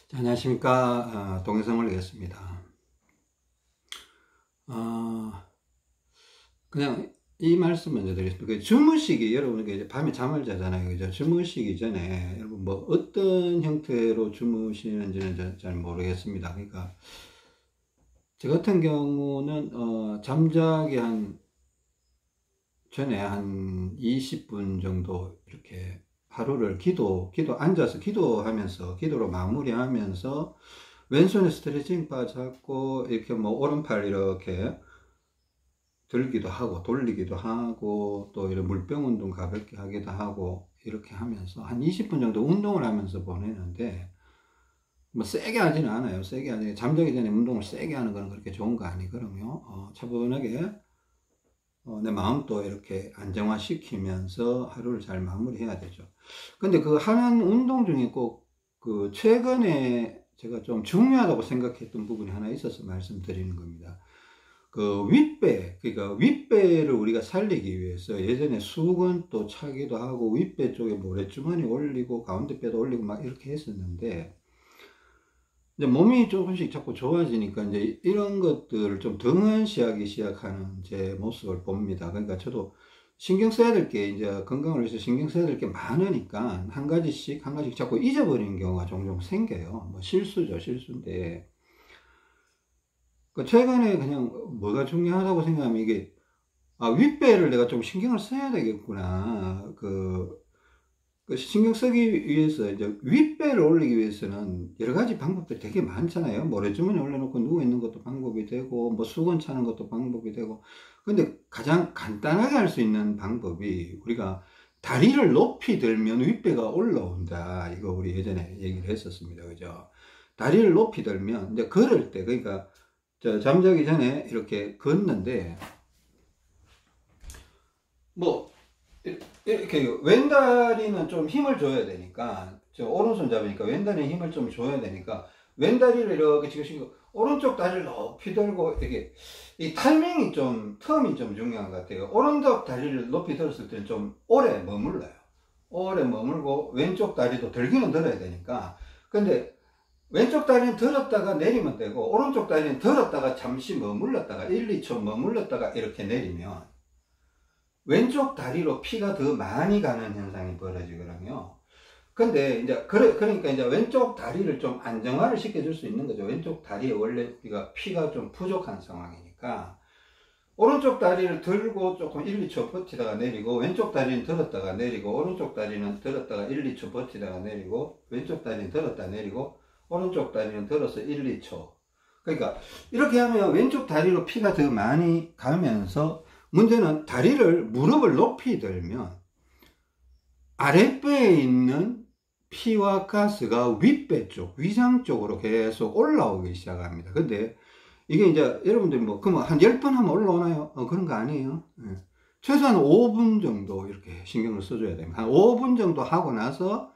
자, 안녕하십니까. 동영상 올리겠습니다. 그냥 이 말씀 먼저 드리겠습니다. 주무시기, 여러분, 이제 밤에 잠을 자잖아요. 그죠? 주무시기 전에, 여러분, 뭐, 어떤 형태로 주무시는지는 잘 모르겠습니다. 그러니까, 저 같은 경우는, 잠자기 전에 한 20분 정도 이렇게 하루를 앉아서 기도로 마무리하면서 왼손에 스트레칭 바 잡고 이렇게 뭐 오른팔 이렇게 들기도 하고 돌리기도 하고 또 이런 물병 운동 가볍게 하기도 하고 이렇게 하면서 한 20분 정도 운동을 하면서 보내는데 뭐 세게 하지는 않아요. 잠자기 전에 운동을 세게 하는 건 그렇게 좋은 거 아니거든요. 차분하게 내 마음도 이렇게 안정화시키면서 하루를 잘 마무리해야 되죠. 근데 그 하는 운동 중에 꼭 그 최근에 제가 좀 중요하다고 생각했던 부분이 하나 있어서 말씀드리는 겁니다. 그 그러니까 윗배를 우리가 살리기 위해서 예전에 수건도 차기도 하고 윗배 쪽에 모래주머니 올리고 가운데 배도 올리고 막 이렇게 했었는데 이제 몸이 조금씩 자꾸 좋아지니까 이제 이런 것들을 좀 등한시하기 시작하는 제 모습을 봅니다. 그러니까 저도 신경 써야 될 게 이제 건강을 위해서 신경 써야 될 게 많으니까 한 가지씩 자꾸 잊어버리는 경우가 종종 생겨요. 뭐 실수인데 최근에 그냥 뭐가 중요하다고 생각하면 이게 윗배를 내가 좀 신경을 써야 되겠구나. 신경 쓰기 위해서 이제 윗배를 올리기 위해서는 여러 가지 방법들이 되게 많잖아요. 모래주머니 올려놓고 누워 있는 것도 방법이 되고 뭐 수건 차는 것도 방법이 되고 근데 가장 간단하게 할 수 있는 방법이 우리가 다리를 높이 들면 윗배가 올라온다. 이거 우리 예전에 얘기를 했었습니다. 그죠? 다리를 높이 들면 이제 걸을 때 그러니까 잠자기 전에 이렇게 걷는데 뭐 이렇게 왼다리는 좀 힘을 줘야 되니까 저 오른손 잡으니까 왼다리에 힘을 좀 줘야 되니까 왼다리를 이렇게 지금 오른쪽 다리를 높이 들고 이렇게 이 타이밍이 텀이 좀 중요한 것 같아요. 오른쪽 다리를 높이 들었을 때는 좀 오래 머물러요. 오래 머물고 왼쪽 다리도 들기는 들어야 되니까 근데 왼쪽 다리는 들었다가 내리면 되고 오른쪽 다리는 들었다가 잠시 머물렀다가 1, 2초 머물렀다가 이렇게 내리면 왼쪽 다리로 피가 더 많이 가는 현상이 벌어지거든요. 근데 이제 그러니까 이제 왼쪽 다리를 좀 안정화를 시켜줄 수 있는 거죠. 왼쪽 다리에 원래 피가 좀 부족한 상황이니까 오른쪽 다리를 들고 조금 1, 2초 버티다가 내리고 왼쪽 다리는 들었다가 내리고 오른쪽 다리는 들었다가 1, 2초 버티다가 내리고 왼쪽 다리는 들었다 내리고 오른쪽 다리는 들어서 1, 2초. 그러니까 이렇게 하면 왼쪽 다리로 피가 더 많이 가면서 문제는 무릎을 높이 들면 아랫배에 있는 피와 가스가 윗배 쪽, 위장 쪽으로 계속 올라오기 시작합니다. 근데 이게 이제 여러분들이 그럼 한 10번 하면 올라오나요? 그런 거 아니에요. 최소한 5분 정도 이렇게 신경을 써줘야 됩니다. 한 5분 정도 하고 나서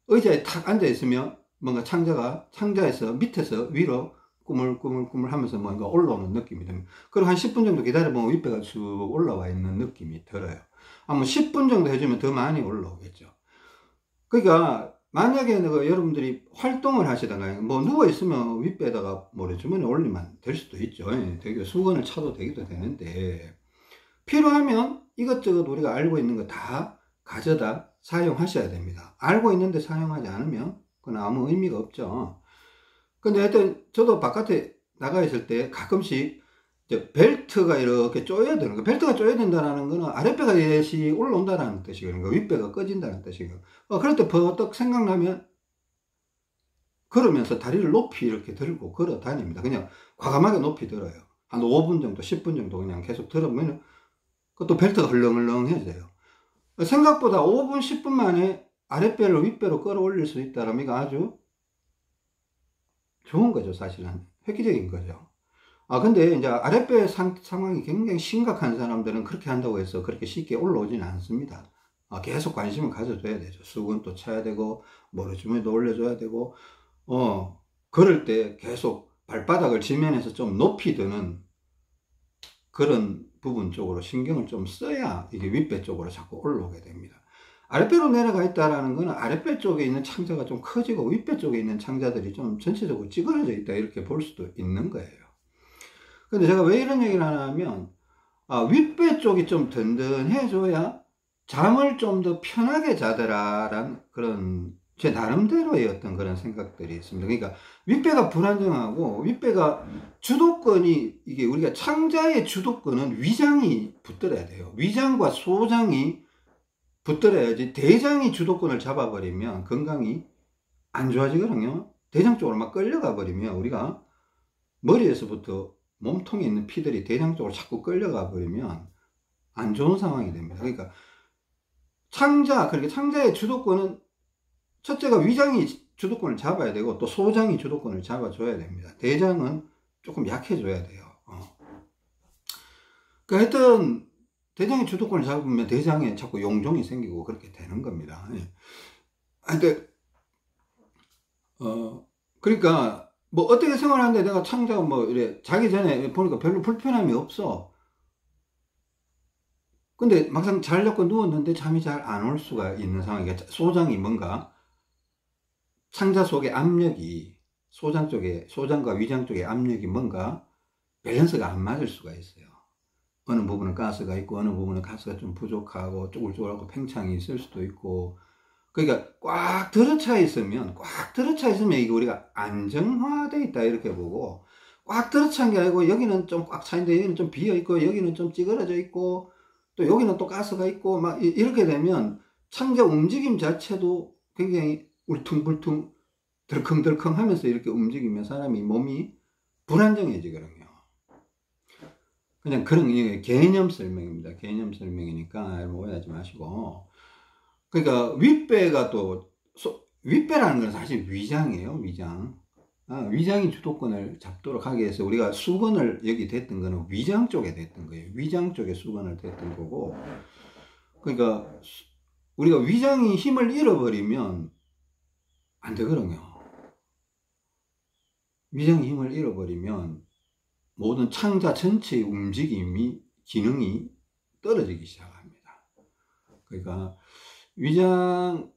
의자에 탁 앉아있으면 뭔가 창자에서 밑에서 위로 꾸물꾸물 하면서 뭔가 올라오는 느낌이 듭니다. 그리고 한 10분 정도 기다려보면 윗배가 쭉 올라와 있는 느낌이 들어요. 아마 10분 정도 해주면 더 많이 올라오겠죠. 그러니까 만약에 여러분들이 활동을 하시다가 누워있으면 윗배에다가 모래주머니 올리면 될 수도 있죠. 되게 수건을 차도 되기도 되는데 필요하면 이것저것 우리가 알고 있는 거 다 가져다 사용하셔야 됩니다. 알고 있는데 사용하지 않으면 그건 아무 의미가 없죠. 근데 하여튼 저도 바깥에 나가 있을 때 가끔씩 벨트가 이렇게 쪼여드는 거. 벨트가 쪼여든다는 거는 아랫배가 예시 올라온다는 뜻이거든요. 윗배가 꺼진다는 뜻이거든요. 그럴 때 버떡 생각나면 걸으면서 다리를 높이 이렇게 들고 걸어 다닙니다. 그냥 과감하게 높이 들어요. 한 5분 정도, 10분 정도 그냥 계속 들으면 그것도 벨트가 헐렁헐렁해져요. 생각보다 5분, 10분 만에 아랫배를 윗배로 끌어올릴 수 있다면 이거 아주 좋은 거죠. 사실은 획기적인 거죠. 근데 이제 아랫배 상황이 굉장히 심각한 사람들은 그렇게 한다고 해서 그렇게 쉽게 올라오지는 않습니다. 계속 관심을 가져줘야 되죠. 수건도 차야 되고 모래주머니도 올려줘야 되고 걸을 때 계속 발바닥을 지면에서 좀 높이 드는 그런 부분 쪽으로 신경을 좀 써야 이게 윗배 쪽으로 자꾸 올라오게 됩니다. 아랫배로 내려가 있다라는 거는 아랫배 쪽에 있는 창자가 좀 커지고 윗배 쪽에 있는 창자들이 좀 전체적으로 찌그러져 있다 이렇게 볼 수도 있는 거예요. 근데 제가 왜 이런 얘기를 하냐면 윗배 쪽이 좀 든든해져야 잠을 좀 더 편하게 자더라라는 그런 제 나름대로의 어떤 그런 생각들이 있습니다. 그러니까 윗배가 불안정하고 윗배가 주도권이 이게 우리가 창자의 주도권은 위장이 붙들어야 돼요. 위장과 소장이 붙들어야지 대장이 주도권을 잡아버리면 건강이 안 좋아지거든요. 대장 쪽으로 막 끌려가 버리면 우리가 머리에서부터 몸통에 있는 피들이 대장 쪽으로 자꾸 끌려가 버리면 안 좋은 상황이 됩니다. 그러니까 그러니까 창자의 주도권은 첫째가 위장이 주도권을 잡아야 되고 또 소장이 주도권을 잡아줘야 됩니다. 대장은 조금 약해져야 돼요. 그러니까 하여튼 대장의 주도권을 잡으면 대장에 자꾸 용종이 생기고 그렇게 되는 겁니다. 하여튼 그러니까 뭐 어떻게 생활하는데 내가 창자가 뭐 이래 자기 전에 보니까 별로 불편함이 없어. 근데 막상 자려고 누웠는데 잠이 잘 안 올 수가 있는 상황이니까 소장이 뭔가 창자 속의 압력이 소장과 위장 쪽의 압력이 뭔가 밸런스가 안 맞을 수가 있어요. 어느 부분은 가스가 있고 어느 부분은 가스가 좀 부족하고 쪼글쪼글하고 팽창이 있을 수도 있고 그러니까 꽉 들어차 있으면 이게 우리가 안정화되어 있다 이렇게 보고 꽉 들어찬 게 아니고 여기는 좀 꽉 차 있는데 여기는 좀 비어 있고 여기는 좀 찌그러져 있고 또 여기는 또 가스가 있고 막 이렇게 되면 창자 움직임 자체도 굉장히 울퉁불퉁 덜컹덜컹 하면서 이렇게 움직이면 사람이 몸이 불안정해지거든요. 그냥 그런 개념 설명입니다. 개념 설명이니까 오해하지 마시고. 그러니까 윗배가 윗배라는 건 사실 위장이에요. 위장. 위장이 주도권을 잡도록 하기 위해서 우리가 수건을 여기 댔던 거는 위장 쪽에 댔던 거예요. 위장 쪽에 수건을 댔던 거고. 그러니까 우리가 위장이 힘을 잃어버리면 안 되거든요. 위장이 힘을 잃어버리면 모든 창자 전체의 움직임이 기능이 떨어지기 시작합니다. 그러니까 위장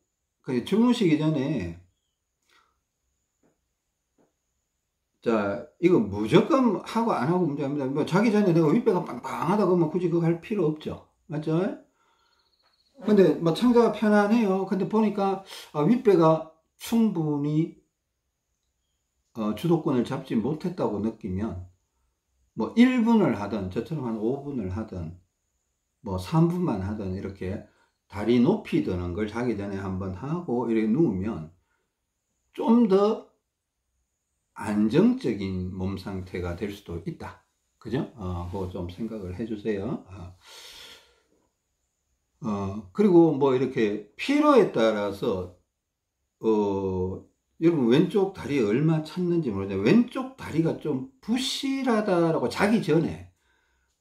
주무시기 전에 자 이거 무조건 하고 안 하고 문제입니다. 뭐 자기 전에 내가 윗배가 빵빵하다 그러면 굳이 그거 할 필요 없죠. 맞죠? 근데 뭐 창자가 편안해요. 근데 보니까 윗배가 충분히 주도권을 잡지 못했다고 느끼면 뭐 1분을 하든 저처럼 한 5분을 하든 뭐 3분만 하든 이렇게 다리 높이 드는 걸 자기 전에 한번 하고 이렇게 누우면 좀 더 안정적인 몸 상태가 될 수도 있다. 그죠? 그거 좀 생각을 해 주세요. 그리고 뭐 이렇게 피로에 따라서 여러분 왼쪽 다리에 얼마 찼는지 모르겠는데 왼쪽 다리가 좀 부실하다라고 자기 전에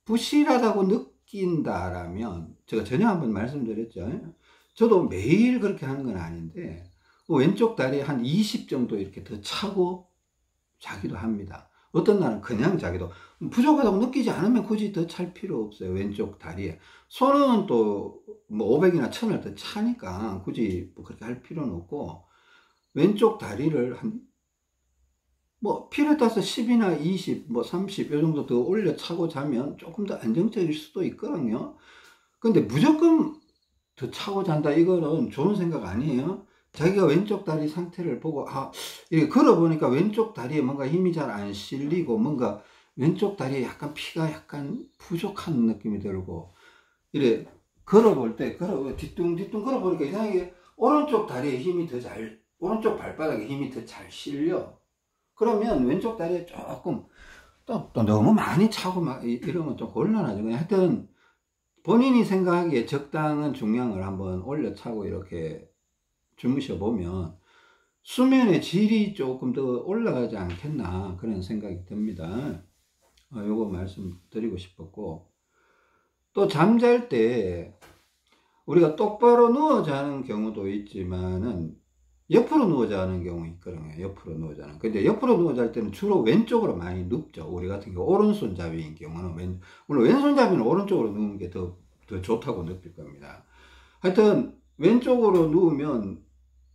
부실하다고 느낀다라면 제가 전에 한번 말씀드렸죠. 저도 매일 그렇게 하는 건 아닌데 왼쪽 다리에 한 20 정도 이렇게 더 차고 자기도 합니다. 어떤 날은 그냥 자기도 부족하다고 느끼지 않으면 굳이 더 찰 필요 없어요. 왼쪽 다리에. 손은 또 뭐 500이나 1000을 더 차니까 굳이 뭐 그렇게 할 필요는 없고 왼쪽 다리를 뭐 필요에 따라서 10이나 20, 뭐 30 요 정도 더 올려 차고 자면 조금 더 안정적일 수도 있거든요. 근데 무조건 더 차고 잔다 이거는 좋은 생각 아니에요. 자기가 왼쪽 다리 상태를 보고 이렇게 걸어보니까 왼쪽 다리에 뭔가 힘이 잘 안 실리고 뭔가 왼쪽 다리에 약간 피가 약간 부족한 느낌이 들고 이래 걸어볼 때 뒤뚱뒤뚱 걸어보니까 이상하게 오른쪽 다리에 힘이 더 잘 오른쪽 발바닥에 힘이 더 잘 실려. 그러면 왼쪽 다리에 조금 또 너무 많이 차고 막 이러면 좀 곤란하죠. 그냥 하여튼 본인이 생각하기에 적당한 중량을 한번 올려 차고 이렇게 주무셔 보면 수면의 질이 조금 더 올라가지 않겠나 그런 생각이 듭니다. 요거 말씀드리고 싶었고 또 잠잘 때 우리가 똑바로 누워 자는 경우도 있지만은 옆으로 누워 자는 경우 있거든요. 옆으로 누워 자는. 근데 옆으로 누워 잘 때는 주로 왼쪽으로 많이 눕죠. 우리 같은 경우 오른손잡이인 경우는 물론 왼손잡이는 오른쪽으로 누우는 게 더 좋다고 느낄 겁니다. 하여튼 왼쪽으로 누우면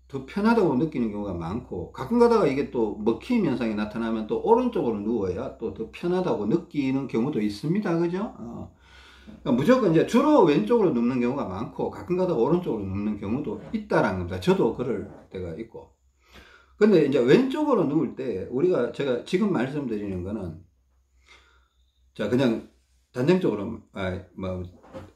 더 편하다고 느끼는 경우가 많고, 가끔 가다가 이게 또 먹힘 현상이 나타나면 또 오른쪽으로 누워야 또 더 편하다고 느끼는 경우도 있습니다. 그죠? 그러니까 무조건 이제 주로 왼쪽으로 눕는 경우가 많고, 가끔 가다가 오른쪽으로 눕는 경우도 있다라는 겁니다. 저도 그럴 때가 있고. 근데 이제 왼쪽으로 누울 때 제가 지금 말씀드리는 거는, 자, 그냥 단정적으로,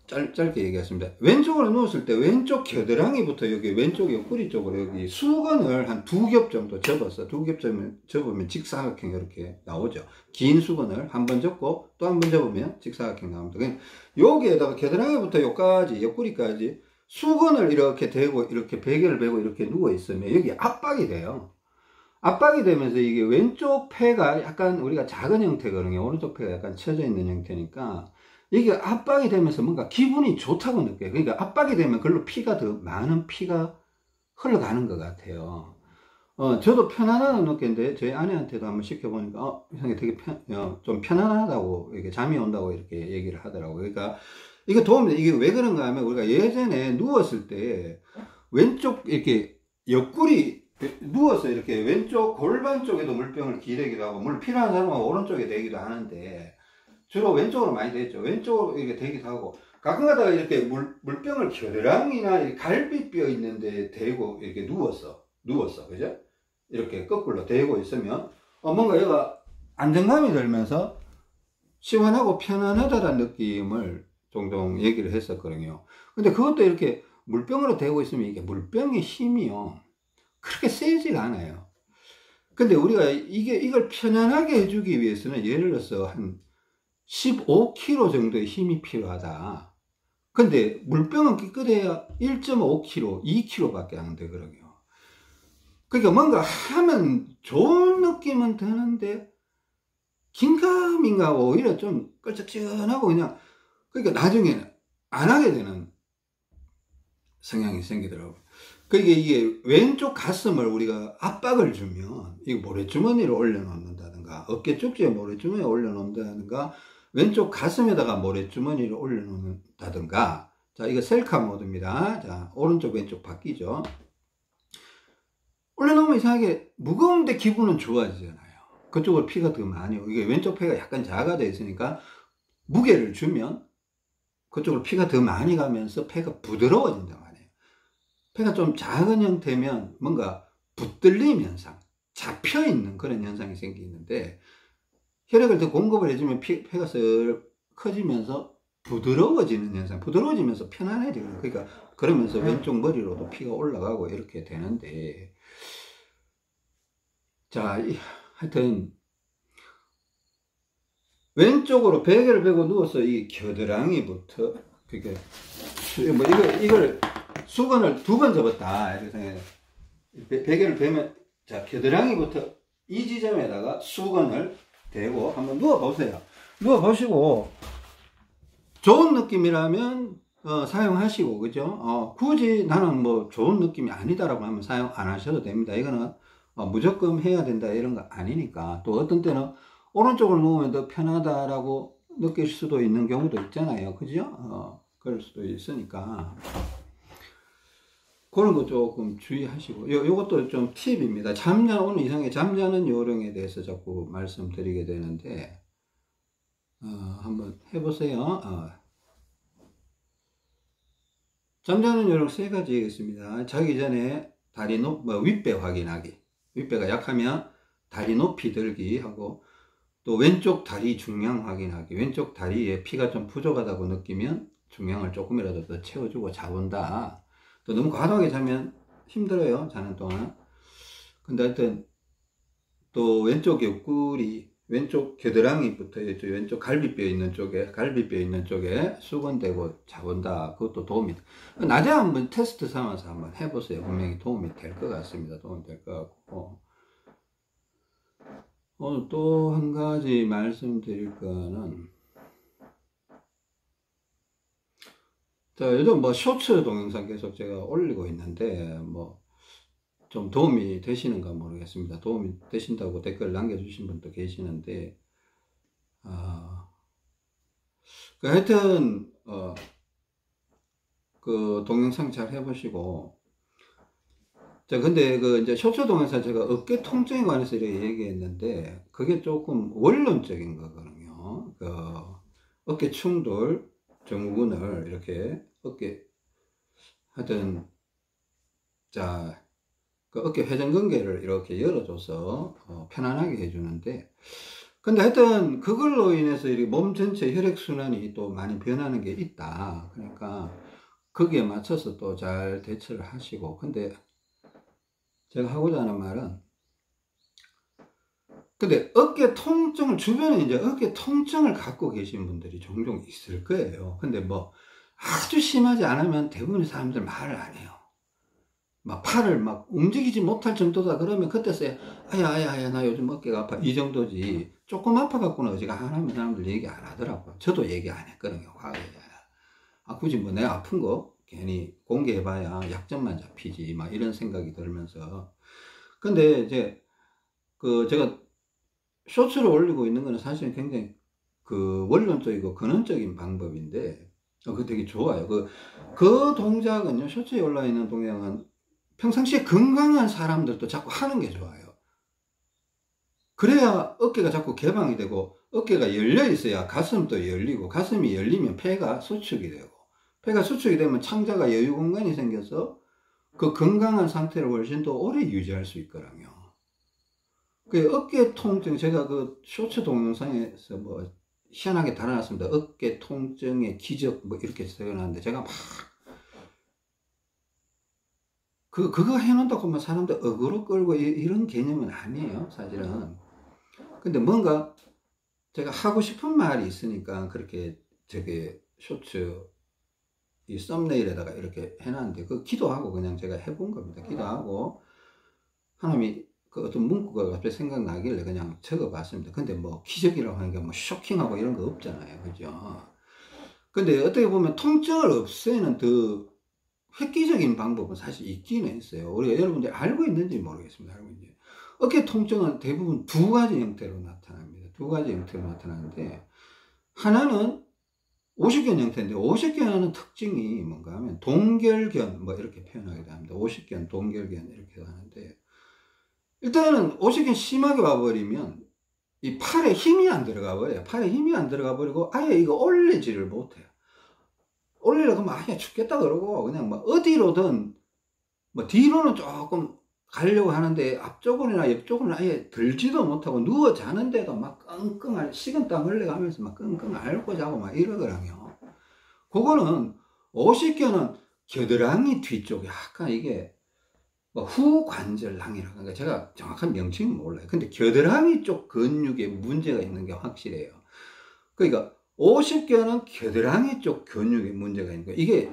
짧게 얘기했습니다. 왼쪽으로 누웠을 때 왼쪽 겨드랑이부터 여기 왼쪽 옆구리 쪽으로 여기 수건을 한 2겹 정도 접어서, 2겹 접으면 직사각형 이렇게 나오죠. 긴 수건을 한 번 접고 또 한 번 접으면 직사각형 나옵니다. 그냥 여기에다가 겨드랑이부터 여기까지, 옆구리까지 수건을 이렇게 대고, 이렇게 베개를 베고 이렇게 누워 있으면 여기 압박이 돼요. 압박이 되면서 이게 왼쪽 폐가 약간 우리가 작은 형태거든요. 오른쪽 폐가 약간 처져 있는 형태니까 이게 압박이 되면서 뭔가 기분이 좋다고 느껴요. 그러니까 압박이 되면 그걸로 많은 피가 흘러가는 것 같아요. 저도 편안하다고 느꼈는데 저희 아내한테도 한번 시켜보니까 이상하게 되게 좀 편안하다고, 이렇게 잠이 온다고 이렇게 얘기를 하더라고요. 그러니까 이게 도움이 돼. 이게 왜 그런가 하면 우리가 예전에 누웠을 때 왼쪽 이렇게 옆구리 누워서 이렇게 왼쪽 골반 쪽에도 물병을 기대기도 하고, 물 필요한 사람은 오른쪽에 대기도 하는데 주로 왼쪽으로 많이 되죠. 왼쪽으로 이렇게 대기도 하고, 가끔 가다가 이렇게 물병을 겨드랑이나 갈비뼈 있는데 대고 이렇게 누웠어. 그죠? 이렇게 거꾸로 대고 있으면 뭔가 얘가 안정감이 들면서 시원하고 편안하다는 느낌을 종종 얘기를 했었거든요. 근데 그것도 이렇게 물병으로 대고 있으면 이게 물병의 힘이요, 그렇게 세지가 않아요. 근데 우리가 이걸 편안하게 해주기 위해서는 예를 들어서 한 15kg 정도의 힘이 필요하다. 근데 물병은 끼끗해야 1.5kg, 2kg 밖에 안 되거든요. 그러니까 뭔가 하면 좋은 느낌은 드는데 긴가민가 오히려 좀 끌적지근하고 그냥, 그러니까 나중에는 안 하게 되는 성향이 생기더라고요. 그러니까 이게 왼쪽 가슴을 우리가 압박을 주면 이거 모래주머니를 올려놓는다든가, 어깨 쪽지에 모래주머니를 올려놓는다든가, 왼쪽 가슴에다가 모래주머니를 올려놓는다든가. 자, 이거 셀카 모드입니다. 자, 오른쪽 왼쪽 바뀌죠. 올려놓으면 이상하게 무거운데 기분은 좋아지잖아요. 그쪽으로 피가 더 많이 오고, 이게 왼쪽 폐가 약간 작아져 있으니까 무게를 주면 그쪽으로 피가 더 많이 가면서 폐가 부드러워진단 말이에요. 폐가 좀 작은 형태면 뭔가 붙들림 현상, 잡혀있는 그런 현상이 생기는데, 혈액을 더 공급을 해주면 폐가 쓱 커지면서 부드러워지는 현상, 부드러워지면서 편안해지는, 그러니까 그러면서 왼쪽 머리로도 피가 올라가고 이렇게 되는데, 자, 하여튼 왼쪽으로 베개를 베고 누워서 이 겨드랑이부터, 그게 뭐 이걸 수건을 2번 접었다 이렇게 생각해요. 베개를 베면, 자, 겨드랑이부터 이 지점에다가 수건을 대고 한번 누워 보세요. 누워 보시고 좋은 느낌이라면 사용하시고, 그죠? 굳이 나는 뭐 좋은 느낌이 아니다라고 하면 사용 안 하셔도 됩니다. 이거는 무조건 해야 된다 이런 거 아니니까. 또 어떤 때는 오른쪽으로 누우면 더 편하다라고 느낄 수도 있는 경우도 있잖아요. 그죠? 그럴 수도 있으니까 그런 거 조금 주의하시고, 요것도 좀 팁입니다. 오늘 이상하게 잠자는 요령에 대해서 자꾸 말씀드리게 되는데, 한번 해보세요. 잠자는 요령 3가지 있습니다. 자기 전에 윗배 확인하기. 윗배가 약하면 다리 높이 들기 하고, 또 왼쪽 다리 중량 확인하기. 왼쪽 다리에 피가 좀 부족하다고 느끼면 중량을 조금이라도 더 채워주고 자본다. 또 너무 과도하게 자면 힘들어요, 자는 동안. 근데 하여튼 또 왼쪽 옆구리, 왼쪽 겨드랑이부터 왼쪽 갈비뼈 있는 쪽에 수건대고 자본다. 그것도 도움이 돼. 낮에 한번 테스트 삼아서 한번 해보세요. 분명히 도움이 될 것 같습니다. 도움이 될 것 같고. 오늘 또 한 가지 말씀드릴 거는, 자, 요즘 뭐 쇼츠 동영상 계속 제가 올리고 있는데 뭐 좀 도움이 되시는가 모르겠습니다. 도움이 되신다고 댓글 남겨주신 분도 계시는데, 하여튼 그 동영상 잘 해보시고. 자, 근데 그 이제 쇼츠 동영상 제가 어깨 통증에 관해서 이렇게 얘기했는데, 그게 조금 원론적인 거거든요. 그 어깨 충돌 증후군을 이렇게 어깨 하여튼, 자, 그 어깨 회전근개를 이렇게 열어줘서 편안하게 해주는데, 근데 하여튼 그걸로 인해서 이렇게 몸 전체 혈액순환이 또 많이 변하는 게 있다. 그러니까 거기에 맞춰서 또 잘 대처를 하시고. 근데 제가 하고자 하는 말은, 근데 어깨 통증을, 주변에 이제 어깨 통증을 갖고 계신 분들이 종종 있을 거예요. 근데 뭐 아주 심하지 않으면 대부분의 사람들 말을 안 해요. 막 팔을 막 움직이지 못할 정도다 그러면 그때서야 아야 나 요즘 어깨가 아파 이 정도지, 조금 아파갖고는 어지간하면 사람들 얘기 안 하더라고요. 저도 얘기 안 했거든요, 과거에. 굳이 뭐 내가 아픈 거 괜히 공개해봐야 약점만 잡히지, 막 이런 생각이 들면서. 근데 이제 그 제가 쇼츠를 올리고 있는 거는 사실은 굉장히 그 원론적이고 근원적인 방법인데, 그거 되게 좋아요. 그 동작은요, 쇼츠에 올라 있는 동작은 평상시에 건강한 사람들도 자꾸 하는 게 좋아요. 그래야 어깨가 자꾸 개방이 되고, 어깨가 열려 있어야 가슴도 열리고, 가슴이 열리면 폐가 수축이 되고, 폐가 수축이 되면 창자가 여유 공간이 생겨서 그 건강한 상태를 훨씬 더 오래 유지할 수 있거든요. 그 어깨 통증, 제가 그 쇼츠 동영상에서 뭐 희한하게 달아놨습니다. 어깨 통증의 기적 뭐 이렇게 써놨는데, 제가 막 그거 해놓는다고 막 사람들 어그로 끌고 이런 개념은 아니에요, 사실은. 근데 뭔가 제가 하고 싶은 말이 있으니까 그렇게 저게 쇼츠 이 썸네일에다가 이렇게 해놨는데, 그 기도하고 그냥 제가 해본 겁니다. 기도하고 하나님이 그 어떤 문구가 갑자기 생각나길래 그냥 적어봤습니다. 근데 뭐 기적이라고 하는 게 뭐 쇼킹하고 이런 거 없잖아요, 그죠? 근데 어떻게 보면 통증을 없애는 더 획기적인 방법은 사실 있기는 있어요. 우리가 여러분들이 알고 있는지 모르겠습니다. 알고 있는지. 어깨 통증은 대부분 두 가지 형태로 나타납니다. 두 가지 형태로 나타나는데, 하나는 오십견 형태인데, 오십견의 특징이 뭔가 하면 동결견 뭐 이렇게 표현하기도 합니다. 오십견, 동결견 이렇게 하는데, 일단은 오십견 심하게 와버리면 이 팔에 힘이 안 들어가 버려요. 팔에 힘이 안 들어가 버리고 아예 이거 올리지를 못해요. 올리려고 하면 아예 죽겠다 그러고 그냥 뭐 어디로든 뭐 뒤로는 조금 가려고 하는데 앞쪽으로나 옆쪽으로는 아예 들지도 못하고 누워 자는데도 막 끙끙 식은땀 흘려가면서 막 끙끙 앓고 자고 막 이러거든요. 그거는 오십견은 겨드랑이 뒤쪽에 약간 이게 뭐 후관절낭이라고 하니까 제가 정확한 명칭은 몰라요. 근데 겨드랑이 쪽 근육에 문제가 있는 게 확실해요. 그러니까 오십견은 겨드랑이 쪽 근육에 문제가 있는 거예요. 이게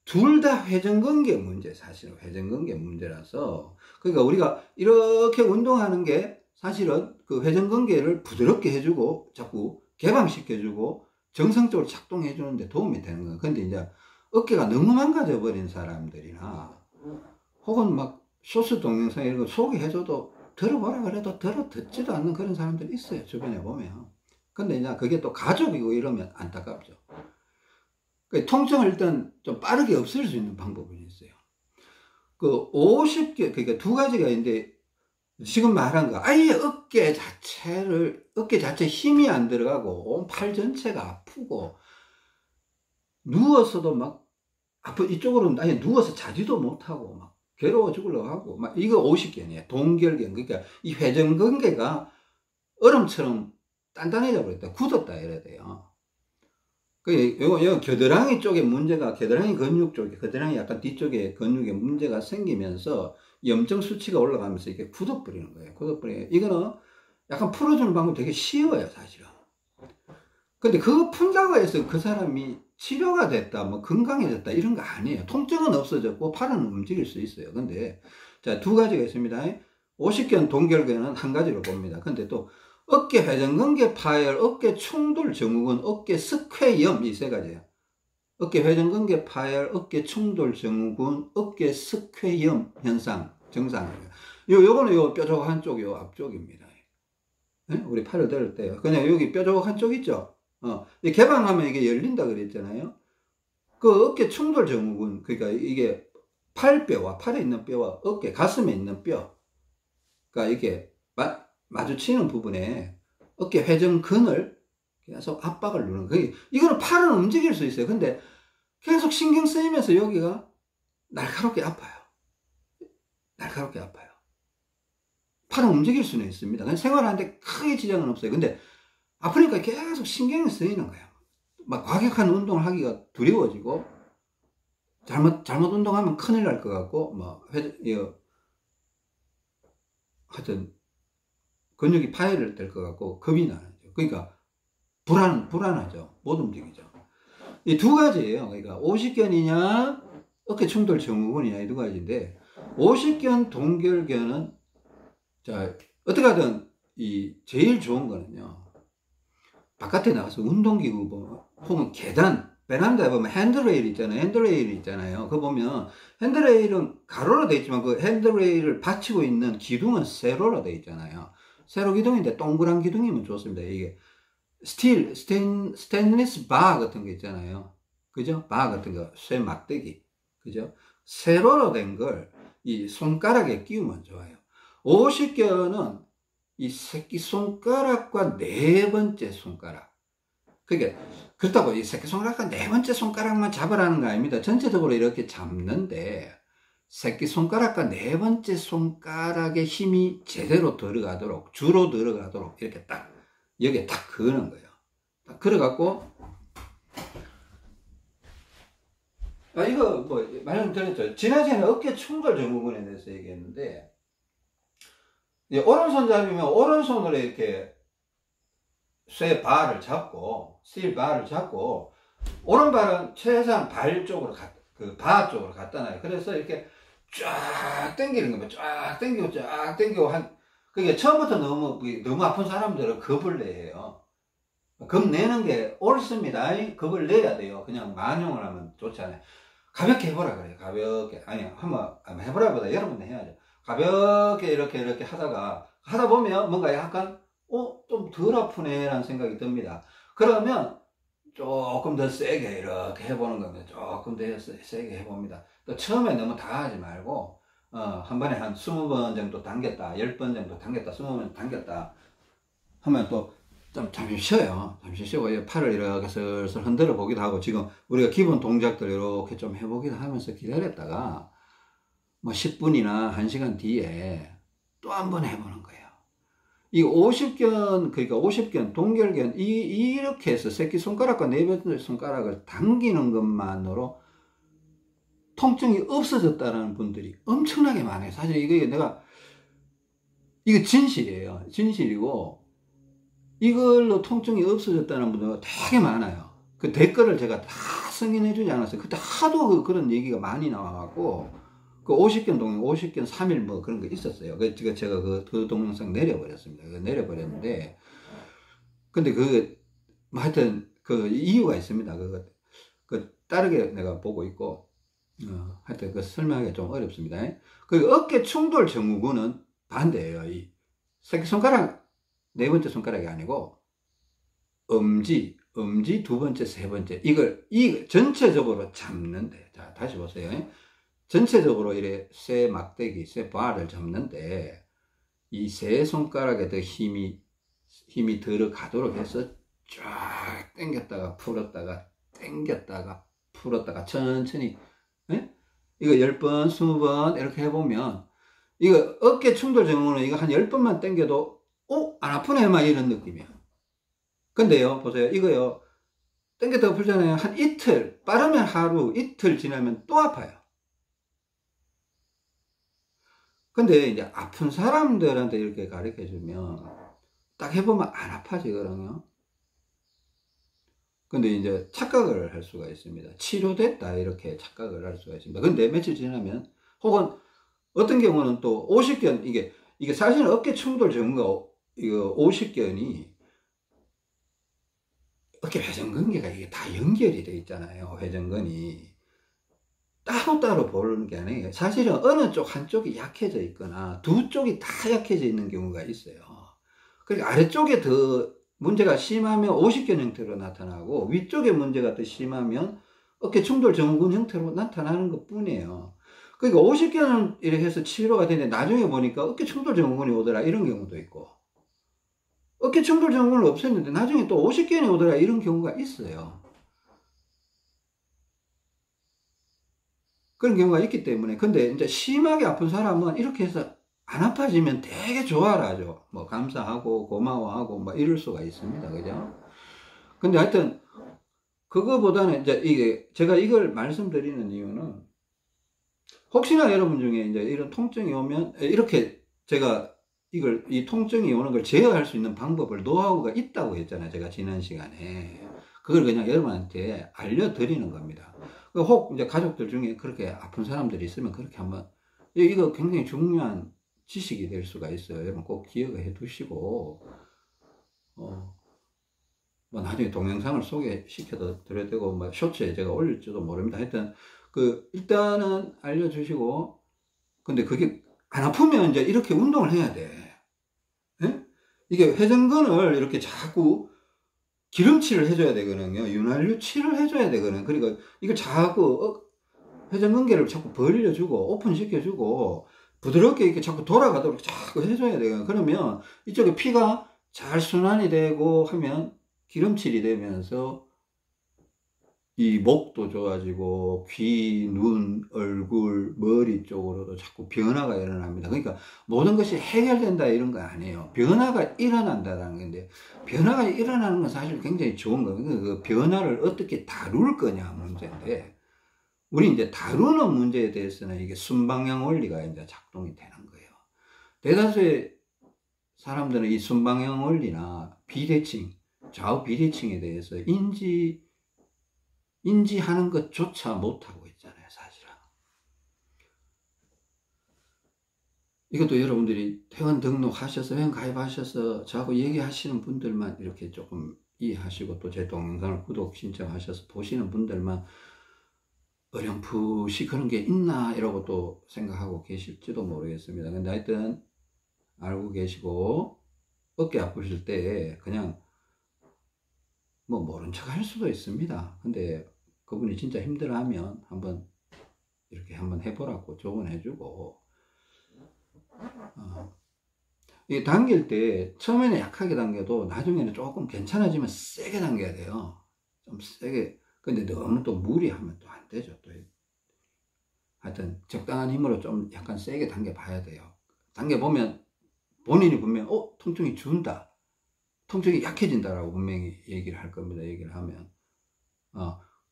둘 다 회전근개 문제, 사실은 회전근개 문제라서. 그러니까 우리가 이렇게 운동하는 게 사실은 그 회전근개를 부드럽게 해주고 자꾸 개방시켜주고 정상적으로 작동해 주는데 도움이 되는 거예요. 근데 이제 어깨가 너무 망가져 버린 사람들이나 혹은 막 쇼츠 동영상 이런 거 소개해줘도 들어보라 그래도 듣지도 않는 그런 사람들이 있어요, 주변에 보면. 근데 이제 그게 또 가족이고 이러면 안타깝죠. 통증을 일단 좀 빠르게 없앨 수 있는 방법이 있어요. 그 50개, 그러니까 두 가지가 있는데, 지금 말한 거, 아예 어깨 자체 힘이 안 들어가고, 온 팔 전체가 아프고, 누워서도 막, 이쪽으로는 아예 누워서 자지도 못하고, 막, 괴로워 죽으려고 하고, 막, 이거 50견이에요. 동결견. 그러니까 이 회전근개가 얼음처럼 단단해져 버렸다. 굳었다. 이래야 돼요. 요 겨드랑이 쪽에 문제가, 겨드랑이 근육 쪽에, 겨드랑이 약간 뒤쪽에 근육에 문제가 생기면서 염증 수치가 올라가면서 이게 굳어버리는 거예요. 이거는 약간 풀어주는 방법이 되게 쉬워요, 사실은. 근데 그거 푼다고 해서 그 사람이 치료가 됐다, 뭐 건강해졌다, 이런 거 아니에요. 통증은 없어졌고, 팔은 움직일 수 있어요. 근데, 자, 두 가지가 있습니다. 오십견, 동결견은 한 가지로 봅니다. 근데 또, 어깨 회전근개 파열, 어깨 충돌 증후군, 어깨 스퀘염, 이 세 가지예요. 어깨 회전근개 파열, 어깨 충돌 증후군, 어깨 스퀘염 현상, 증상이에요. 요거는 요 뾰족한 쪽, 요 앞쪽입니다. 네? 우리 팔을 들을 때요. 그냥 여기 뾰족한 쪽 있죠? 개방하면 이게 열린다 그랬잖아요. 그 어깨 충돌 증후군, 그러니까 이게 팔뼈와 팔에 있는 뼈와 어깨, 가슴에 있는 뼈가 이게 마주치는 부분에 어깨 회전근을 계속 압박을 누르는 거예요. 이거는 팔은 움직일 수 있어요. 근데 계속 신경 쓰이면서 여기가 날카롭게 아파요. 날카롭게 아파요. 팔은 움직일 수는 있습니다. 그냥 생활하는데 크게 지장은 없어요. 근데 아프니까 계속 신경이 쓰이는 거예요. 막 과격한 운동을 하기가 두려워지고, 잘못 운동하면 큰일 날 것 같고, 하여튼, 근육이 파열될 것 같고, 겁이 나죠. 그러니까, 불안하죠. 못 움직이죠. 이 두 가지예요. 그러니까, 오십견이냐, 어깨 충돌 증후군이냐, 이 두 가지인데, 오십견, 동결견은, 자, 어떻게 하든, 제일 좋은 거는요, 바깥에 나가서 운동기구 혹은 계단, 베란다에 보면 핸드레일 있잖아요. 그거 보면 핸드레일은 가로로 되어 있지만 그 핸드레일을 받치고 있는 기둥은 세로로 되어 있잖아요. 세로 기둥인데 동그란 기둥이면 좋습니다. 이게 스테인리스 바 같은 거 있잖아요. 그죠? 바 같은 거, 쇠 막대기. 그죠? 세로로 된 걸 이 손가락에 끼우면 좋아요. 50견은 이 새끼손가락과 네 번째 손가락. 그게, 그렇다고 이 새끼손가락과 네 번째 손가락만 잡으라는 거 아닙니다. 전체적으로 이렇게 잡는데, 새끼손가락과 네 번째 손가락에 힘이 제대로 들어가도록, 주로 들어가도록, 이렇게 딱, 여기에 딱 그는 거예요. 딱 그어갖고, 이거 말씀드렸죠. 지난시간에 어깨 충돌 증후군에 대해서 얘기했는데, 오른손잡이면 오른손으로 이렇게 쇠 바를 잡고, 스틸 바를 잡고, 오른발은 최대한 발 쪽으로 바 쪽으로 갖다 놔요. 그래서 이렇게 쫙 당기는 겁니다. 쫙 당기고 그게 처음부터 너무 아픈 사람들은 겁을 내요. 겁 내는 게 옳습니다. 겁을 내야 돼요. 그냥 만용을 하면 좋지 않아요. 가볍게 해보라 그래요. 가볍게. 한번 해보라 보다 여러분도 해야죠. 가볍게 이렇게 하다 보면 뭔가 약간, 좀 덜 아프네 라는 생각이 듭니다. 그러면 조금 더 세게 이렇게 해보는 겁니다. 조금 더 세게 해봅니다. 또 처음에 너무 다 하지 말고, 한 번에 한 20번 정도 당겼다, 10번 정도 당겼다, 20번 당겼다 하면 또 좀 잠시 쉬어요. 잠시 쉬고 팔을 이렇게 슬슬 흔들어 보기도 하고, 지금 우리가 기본 동작들 이렇게 좀 해보기도 하면서 기다렸다가, 10분이나 1시간 뒤에 또 한 번 해보는 거예요. 이 50견, 그러니까 50견, 동결견, 이렇게 해서 새끼손가락과 네 번째 손가락을 당기는 것만으로 통증이 없어졌다는 분들이 엄청나게 많아요. 사실 이거 진실이에요. 진실이고, 이걸로 통증이 없어졌다는 분들 되게 많아요. 그 댓글을 제가 다 승인해주지 않았어요. 그때 하도 그런 얘기가 많이 나와갖고, 그 50견 3일 그런 거 있었어요. 제가 그 동영상 내려버렸습니다. 내려버렸는데, 근데 하여튼, 이유가 있습니다. 다르게 내가 보고 있고, 하여튼 설명하기가 좀 어렵습니다. 어깨 충돌 증후군은 반대예요. 이 새끼손가락 네 번째 손가락이 아니고, 엄지 두 번째, 세 번째, 이걸 전체적으로 잡는데, 자, 다시 보세요. 전체적으로 이래 쇠 막대기, 쇠 바를 잡는데, 이 세 손가락에 더 힘이 들어가도록 해서 쫙 당겼다가 풀었다가 천천히, 이거 10번, 20번 이렇게 해보면, 이거 어깨 충돌 증후는 이거 한 10번만 당겨도 안 아프네 막 이런 느낌이야. 근데요, 보세요. 이거요, 당겼다가 풀잖아요. 한 이틀, 빠르면 하루, 이틀 지나면 또 아파요. 근데 이제 아픈 사람들한테 이렇게 가르쳐 주면 딱 해보면 안 아파지거든요. 근데 이제 착각을 할 수가 있습니다. 치료됐다 이렇게 착각을 할 수가 있습니다. 근데 며칠 지나면, 혹은 어떤 경우는 또 50견, 이게 사실은 어깨 충돌 증후가, 이거 50견이 어깨 회전근개가 이게 다 연결이 돼 있잖아요. 회전근이 따로따로 보는 게 아니에요. 사실은 어느 쪽 한쪽이 약해져 있거나 두 쪽이 다 약해져 있는 경우가 있어요. 그러니까 아래쪽에 더 문제가 심하면 50견 형태로 나타나고, 위쪽에 문제가 더 심하면 어깨 충돌 증후군 형태로 나타나는 것 뿐이에요. 그러니까 50개는 이렇게 해서 치료가 되는데 나중에 보니까 어깨 충돌 증후군이 오더라 이런 경우도 있고, 어깨 충돌 증후군을 없앴는데 나중에 또 50개는 오더라 이런 경우가 있어요. 그런 경우가 있기 때문에. 근데 이제 심하게 아픈 사람은 이렇게 해서 안 아파지면 되게 좋아라 하죠. 뭐 감사하고 고마워하고 뭐 이럴 수가 있습니다. 그죠? 근데 하여튼 그거보다는 이제 이게 제가 이걸 말씀드리는 이유는, 혹시나 여러분 중에 이제 이런 통증이 오면 이렇게 제가 이 통증이 오는 걸 제어할 수 있는 방법을, 노하우가 있다고 했잖아요. 제가 지난 시간에. 그걸 그냥 여러분한테 알려드리는 겁니다. 혹 이제 가족들 중에 그렇게 아픈 사람들이 있으면 그렇게 한번, 이거 굉장히 중요한 지식이 될 수가 있어요. 여러분 꼭 기억해 두시고, 뭐 나중에 동영상을 소개시켜 드려야 되고, 뭐 쇼츠에 제가 올릴지도 모릅니다. 하여튼, 일단은 알려주시고, 근데 그게 안 아프면 이제 이렇게 운동을 해야 돼. 예? 이게 회전근을 이렇게 자꾸 기름칠을 해줘야 되거든요. 윤활유칠을 해줘야 되거든요. 그러니까 이걸 자꾸 회전근개를 자꾸 벌려주고 오픈시켜주고 부드럽게 이렇게 자꾸 돌아가도록 자꾸 해줘야 되거든요. 그러면 이쪽에 피가 잘 순환이 되고 하면 기름칠이 되면서 이 목도 좋아지고 귀, 눈, 얼굴, 머리 쪽으로도 자꾸 변화가 일어납니다. 그러니까 모든 것이 해결된다 이런 거 아니에요. 변화가 일어난다는 건데, 변화가 일어나는 건 사실 굉장히 좋은 거예요. 그 변화를 어떻게 다룰 거냐 문제인데, 우리 이제 다루는 문제에 대해서는 이게 순방향 원리가 이제 작동이 되는 거예요. 대다수의 사람들은 이 순방향 원리나 비대칭, 좌우 비대칭에 대해서 인지하는 것조차 못하고 있잖아요, 사실은. 이것도 여러분들이 회원 등록하셔서, 회원 가입하셔서 저하고 얘기하시는 분들만 이렇게 조금 이해하시고, 또 제 동영상을 구독 신청하셔서 보시는 분들만 어렴풋이 그런 게 있나 이러고 또 생각하고 계실지도 모르겠습니다. 근데 하여튼 알고 계시고, 어깨 아프실 때 그냥 뭐 모른 척 할 수도 있습니다. 근데 그분이 진짜 힘들어하면 이렇게 한번 해보라고 조언해주고, 이 당길 때 처음에는 약하게 당겨도 나중에는 조금 괜찮아지면 세게 당겨야 돼요. 좀 세게. 근데 너무 또 무리하면 또 안 되죠. 또 하여튼 적당한 힘으로 좀 약간 세게 당겨 봐야 돼요. 당겨 보면 본인이 분명 통증이 준다, 통증이 약해진다라고 분명히 얘기를 할 겁니다. 얘기를 하면.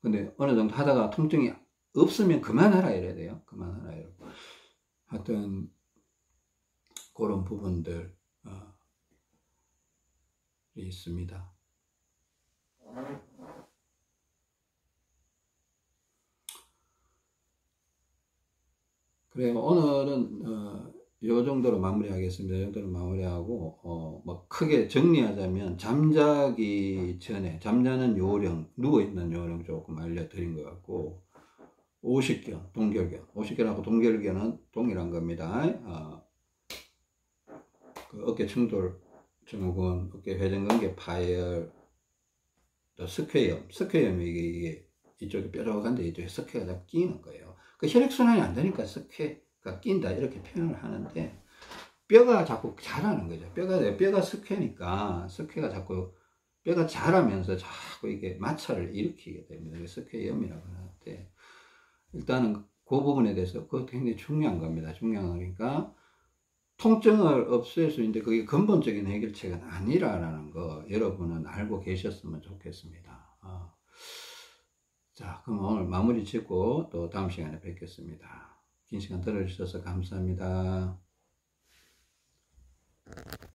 근데 어느 정도 하다가 통증이 없으면 그만하라 이래야 돼요. 그만하라 이러고. 하여튼 그런 부분들 있습니다. 그래요. 오늘은 요 정도로 마무리하겠습니다. 이 정도로 마무리하고, 뭐 크게 정리하자면, 잠자기 전에 잠자는 요령, 누워있는 요령 조금 알려드린 것 같고, 오십견, 동결견, 오십견하고 동결견은 동일한 겁니다. 그 어깨 충돌 증후군, 어깨 회전근개 파열, 또 스퀘염이 이게 이쪽에 뾰족한데 이쪽에 스퀘가 다 끼는 거예요. 그 혈액순환이 안 되니까 스퀘가 낀다 이렇게 표현을 하는데, 뼈가 자꾸 자라는 거죠. 뼈가 스퀘니까 스퀘가 자꾸 뼈가 자라면서 자꾸 이게 마찰을 일으키게 됩니다. 스퀘염이라고 하는데, 일단은 그 부분에 대해서 그거 굉장히 중요한 겁니다. 중요한 거니까 통증을 없앨 수 있는데 그게 근본적인 해결책은 아니라는 거 여러분은 알고 계셨으면 좋겠습니다. 자, 그럼 오늘 마무리 짓고 또 다음 시간에 뵙겠습니다. 긴 시간 들어주셔서 감사합니다.